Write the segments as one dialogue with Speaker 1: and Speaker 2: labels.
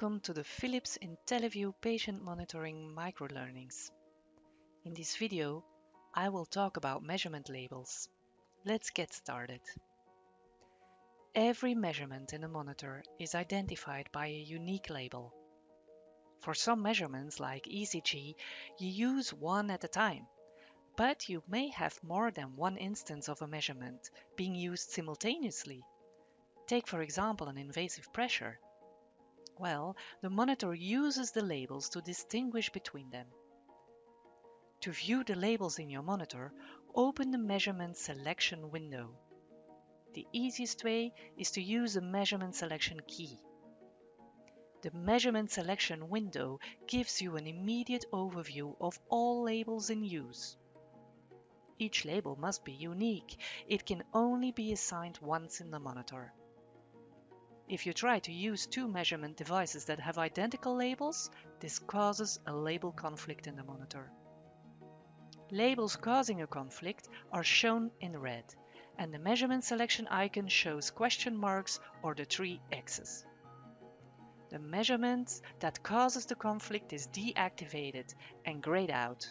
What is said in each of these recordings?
Speaker 1: Welcome to the Philips IntelliVue patient monitoring microlearnings. In this video, I will talk about measurement labels. Let's get started. Every measurement in a monitor is identified by a unique label. For some measurements like ECG, you use one at a time, but you may have more than one instance of a measurement being used simultaneously. Take for example an invasive pressure. Well, the monitor uses the labels to distinguish between them. To view the labels in your monitor, open the measurement selection window. The easiest way is to use the measurement selection key. The measurement selection window gives you an immediate overview of all labels in use. Each label must be unique. It can only be assigned once in the monitor. If you try to use two measurement devices that have identical labels, this causes a label conflict in the monitor. Labels causing a conflict are shown in red, and the measurement selection icon shows question marks or the 3 X's. The measurement that causes the conflict is deactivated and grayed out.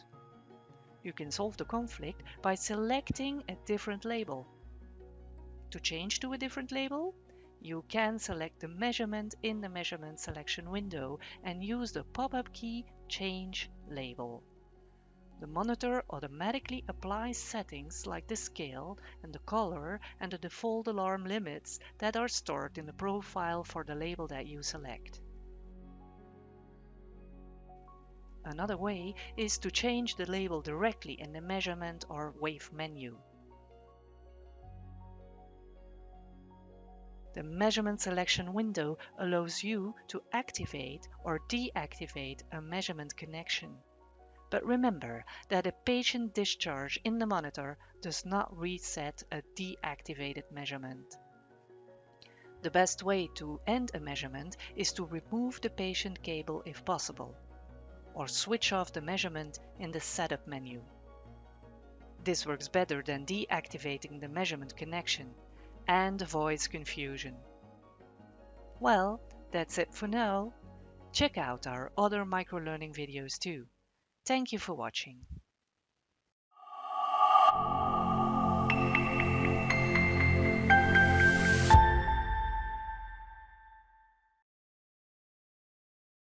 Speaker 1: You can solve the conflict by selecting a different label. To change to a different label, you can select the measurement in the measurement selection window and use the pop-up key Change Label. The monitor automatically applies settings like the scale and the color and the default alarm limits that are stored in the profile for the label that you select. Another way is to change the label directly in the measurement or wave menu. The measurement selection window allows you to activate or deactivate a measurement connection. But remember that a patient discharge in the monitor does not reset a deactivated measurement. The best way to end a measurement is to remove the patient cable if possible, or switch off the measurement in the setup menu. This works better than deactivating the measurement connection and avoids confusion. Well, that's it for now. Check out our other microlearning videos too. Thank you for watching.